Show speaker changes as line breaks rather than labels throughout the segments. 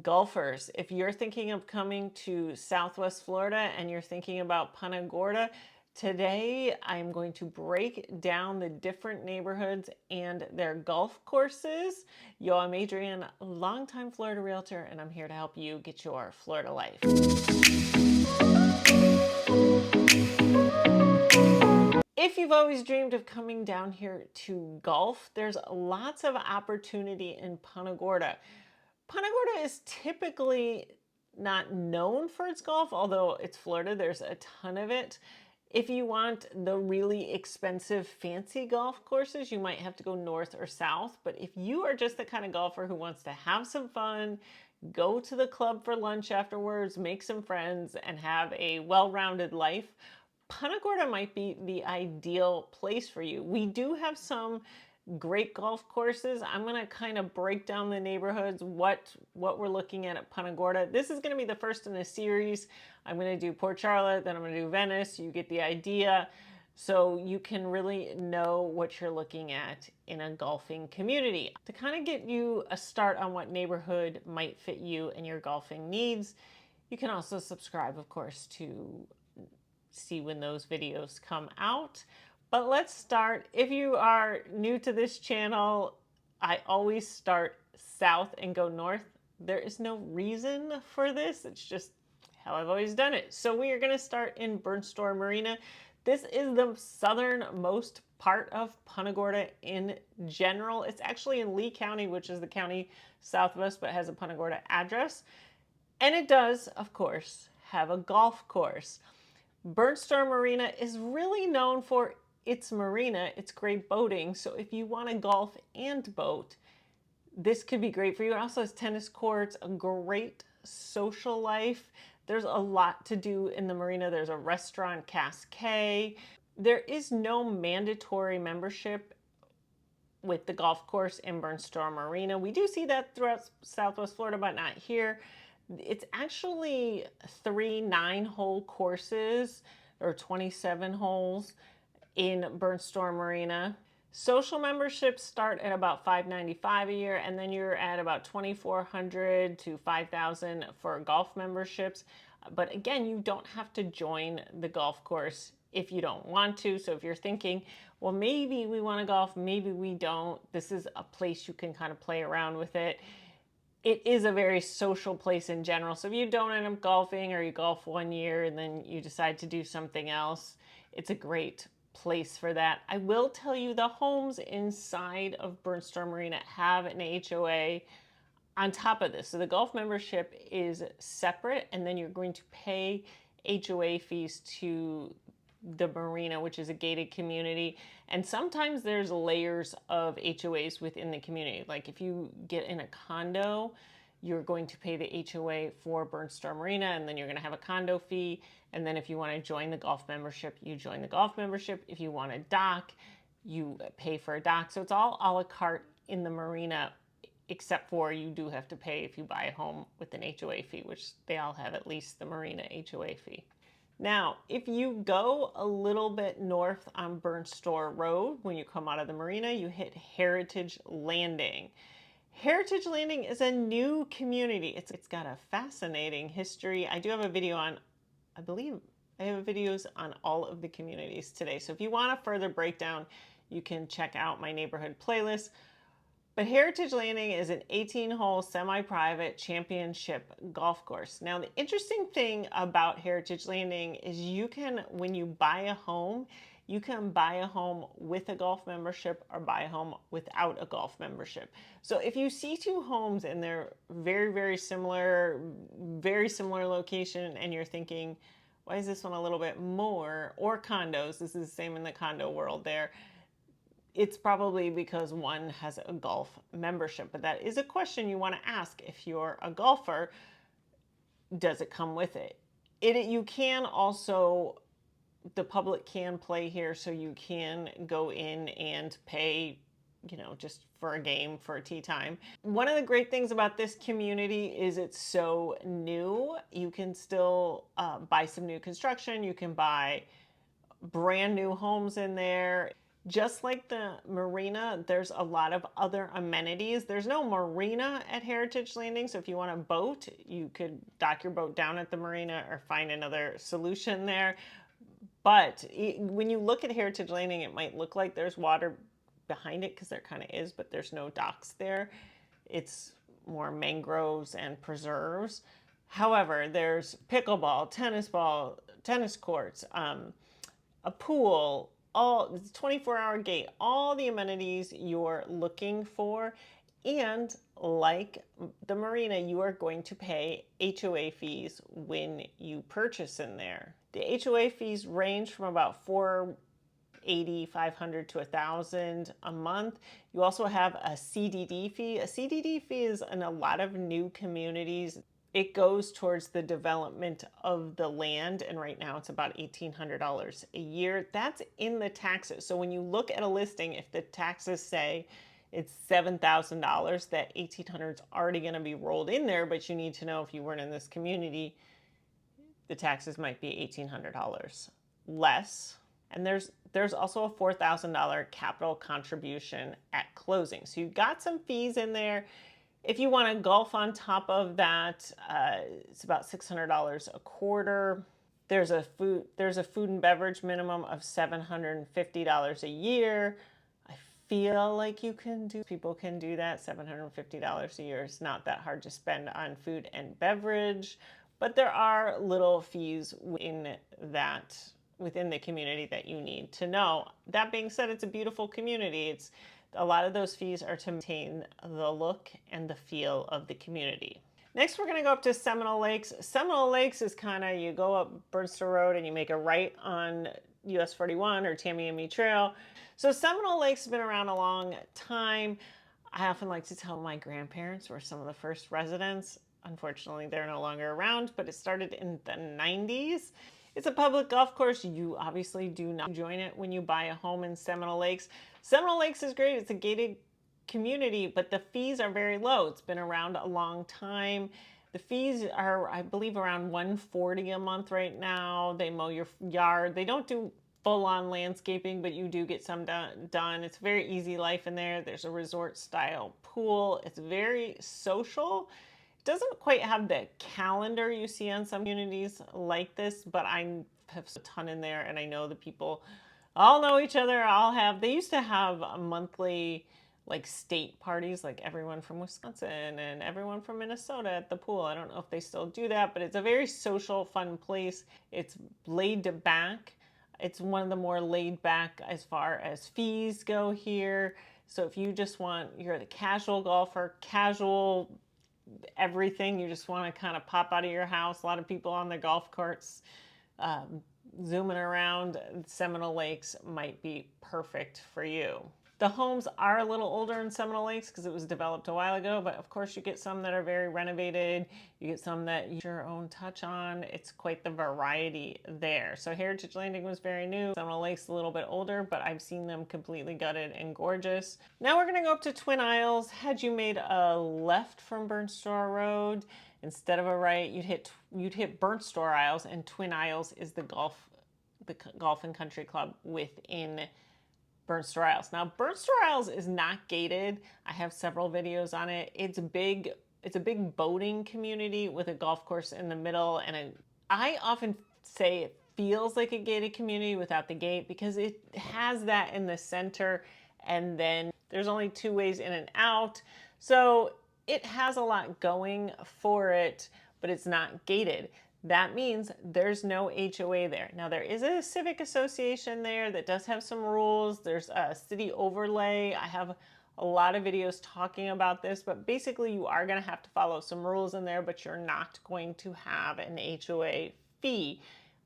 Golfers, if you're thinking of coming to Southwest Florida and you're thinking about Punta Gorda, today I'm going to break down the different neighborhoods and their golf courses. Yo, I'm Adrienne, longtime Florida realtor, and I'm here to help you get your Florida life. If you've always dreamed of coming down here to golf, there's lots of opportunity in Punta Gorda. Punta Gorda is typically not known for its golf, although it's Florida, there's a ton of it. If you want the really expensive, fancy golf courses, you might have to go north or south. But if you are just the kind of golfer who wants to have some fun, go to the club for lunch afterwards, make some friends, and have a well-rounded life, Punta Gorda might be the ideal place for you. We do have some great golf courses. I'm going to kind of break down the neighborhoods, what we're looking at Punta Gorda. This is going to be the first in a series. I'm going to do Port Charlotte, then I'm going to do Venice. You get the idea. So you can really know what you're looking at in a golfing community. To kind of get you a start on what neighborhood might fit you and your golfing needs, you can also subscribe, of course, to see when those videos come out. But let's start. If you are new to this channel, I always start south and go north. There is no reason for this. It's just how I've always done it. So we are going to start in Burnstore Marina. This is the southernmost part of Punta Gorda in general. It's actually in Lee County, which is the county southwest, but has a Punta Gorda address. And it does, of course, have a golf course. Burnstore Marina is really known for its marina. It's great boating. So if you want to golf and boat, this could be great for you. It also has tennis courts, a great social life. There's a lot to do in the marina. There's a restaurant, Cascade. There is no mandatory membership with the golf course in Burnstore Marina. We do see that throughout Southwest Florida, but not here. It's actually 3 9-hole courses, or 27 holes in Burnstore Marina. Social memberships start at about $595 a year, and then you're at about $2,400 to $5,000 for golf memberships. But again, you don't have to join the golf course if you don't want to. So if you're thinking, well, maybe we want to golf, maybe we don't, this is a place you can kind of play around with it. It is a very social place in general. So if you don't end up golfing, or you golf one year and then you decide to do something else, it's a great place for that. I will tell you, the homes inside of Burnstore Marina have an HOA on top of this. So the golf membership is separate, and then you're going to pay HOA fees to the marina, which is a gated community. And sometimes there's layers of HOAs within the community. Like if you get in a condo, you're going to pay the HOA for Burnstore Marina, and then you're going to have a condo fee. And then if you want to join the golf membership, you join the golf membership. If you want a dock, you pay for a dock. So it's all a la carte in the marina, except for you do have to pay if you buy a home with an HOA fee, which they all have at least the marina HOA fee. Now, if you go a little bit north on Burnstore Road, when you come out of the marina, you hit Heritage Landing. Heritage Landing is a new community. It's got a fascinating history. I do have a video on, I believe I have videos on all of the communities today. So if you want a further breakdown, you can check out my neighborhood playlist. But Heritage Landing is an 18-hole semi-private championship golf course. Now, the interesting thing about Heritage Landing is you can, when you buy a home, you can buy a home with a golf membership or buy a home without a golf membership. So if you see two homes and they're very, very similar location, and you're thinking, why is this one a little bit more? Or condos, this is the same in the condo world there. It's probably because one has a golf membership, but that is a question you want to ask if you're a golfer. Does it come with it? You can also, the public can play here, so you can go in and pay, just for a game, for a tee time. One of the great things about this community is it's so new. You can still buy some new construction. You can buy brand new homes in there. Just like the marina, there's a lot of other amenities. There's no marina at Heritage Landing, so if you want a boat, you could dock your boat down at the marina or find another solution there. But when you look at Heritage Landing, it might look like there's water behind it, because there kind of is, but there's no docks there. It's more mangroves and preserves. However, there's pickleball, tennis courts, a pool, all 24-hour gate, all the amenities you're looking for. And like the marina, you are going to pay HOA fees when you purchase in there. The HOA fees range from about $480, $500 to $1,000 a month. You also have a CDD fee. A CDD fee is in a lot of new communities. It goes towards the development of the land, and right now it's about $1,800 a year. That's in the taxes. So when you look at a listing, if the taxes say it's $7,000, that $1,800 is already going to be rolled in there, but you need to know if you weren't in this community, the taxes might be $1,800 less. And there's also a $4,000 capital contribution at closing. So you've got some fees in there. If you want to golf on top of that, it's about $600 a quarter. There's a food and beverage minimum of $750 a year. I feel like people can do that. $750 a year is not that hard to spend on food and beverage, but there are little fees within the community that you need to know. That being said, it's a beautiful community. A lot of those fees are to maintain the look and the feel of the community. Next, we're going to go up to Seminole Lakes. Seminole Lakes is kind of, you go up Burnstow Road and you make a right on US 41 or Tamiami Trail. So Seminole Lakes has been around a long time. I often like to tell my grandparents were some of the first residents. Unfortunately, they're no longer around, but it started in the 90s. It's a public golf course. You obviously do not join it when you buy a home in Seminole Lakes. Seminole Lakes is great. It's a gated community, but the fees are very low. It's been around a long time. The fees are, I believe, around $140 a month right now. They mow your yard. They don't do full-on landscaping, but you do get some done. It's a very easy life in there. There's a resort-style pool. It's very social. Doesn't quite have the calendar you see on some communities like this, but I have a ton in there, and I know the people all know each other. They used to have a monthly like state parties, like everyone from Wisconsin and everyone from Minnesota at the pool. I don't know if they still do that, but it's a very social, fun place. It's laid back. It's one of the more laid back as far as fees go here. So if you just you're the casual golfer, casual everything, you just want to kind of pop out of your house, a lot of people on the golf carts zooming around, Seminole Lakes might be perfect for you. The homes are a little older in Seminole Lakes because it was developed a while ago, but of course you get some that are very renovated. You get some that you your own touch on. It's quite the variety there. So Heritage Landing was very new. Seminole Lakes a little bit older, but I've seen them completely gutted and gorgeous. Now we're going to go up to Twin Isles. Had you made a left from Burnt Store Road instead of a right, you'd hit Burnt Store Isles, and Twin Isles is the golf and country club within Burnt Store Isles. Now, Burnt Store Isles is not gated. I have several videos on it. It's a big boating community with a golf course in the middle, and I often say it feels like a gated community without the gate because it has that in the center, and then there's only 2 ways in and out. So it has a lot going for it, but it's not gated. That means there's no HOA there. Now, there is a civic association there that does have some rules. There's a city overlay. I have a lot of videos talking about this, but basically you are going to have to follow some rules in there, but you're not going to have an HOA fee.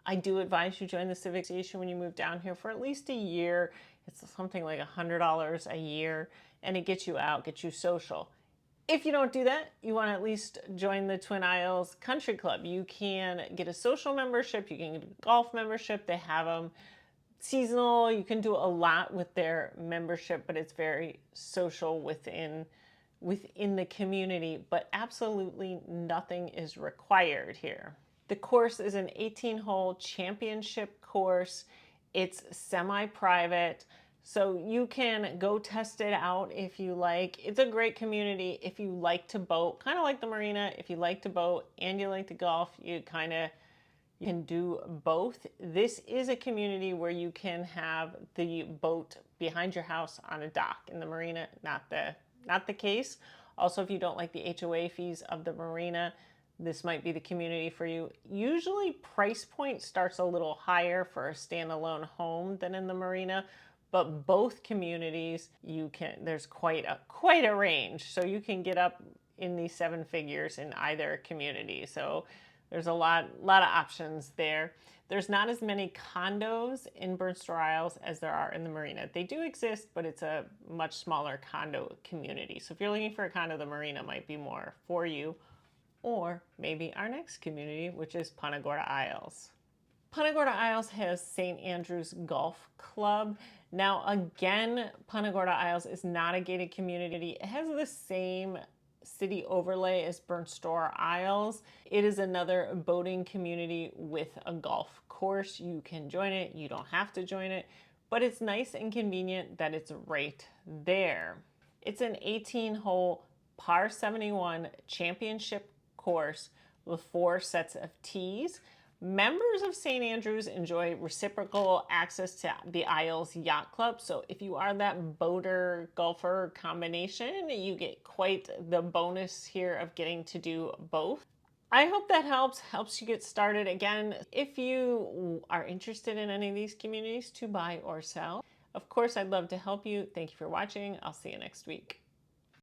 I do advise you join the civic association when you move down here for at least a year. It's something like $100 a year, and it gets you out, gets you social. If you don't do that, you want to at least join the Twin Isles Country Club. You can get a social membership, you can get a golf membership. They have them seasonal. You can do a lot with their membership, but it's very social within the community, but absolutely nothing is required here. The course is an 18-hole championship course. It's semi-private. So you can go test it out if you like. It's a great community if you like to boat, kind of like the marina. If you like to boat and you like to golf, you can do both. This is a community where you can have the boat behind your house on a dock. In the marina, not the case. Also, if you don't like the HOA fees of the marina, this might be the community for you. Usually price point starts a little higher for a standalone home than in the marina, but both communities there's quite a range. So you can get up in the seven figures in either community. So there's a lot of options there. There's not as many condos in Bernster Isles as there are in the marina. They do exist, but it's a much smaller condo community. So if you're looking for a condo, the marina might be more for you. Or maybe our next community, which is Punta Gorda Isles. Punta Gorda Isles has St. Andrew's Golf Club. Now, again, Punta Gorda Isles is not a gated community. It has the same city overlay as Bernster Isles. It is another boating community with a golf course. You can join it, you don't have to join it, but it's nice and convenient that it's right there. It's an 18-hole par 71 championship course with 4 sets of tees. Members of St. Andrews enjoy reciprocal access to the Isles Yacht Club. So if you are that boater golfer combination, you get quite the bonus here of getting to do both. I hope that helps you get started. Again, if you are interested in any of these communities to buy or sell, of course, I'd love to help you. Thank you for watching. I'll see you next week.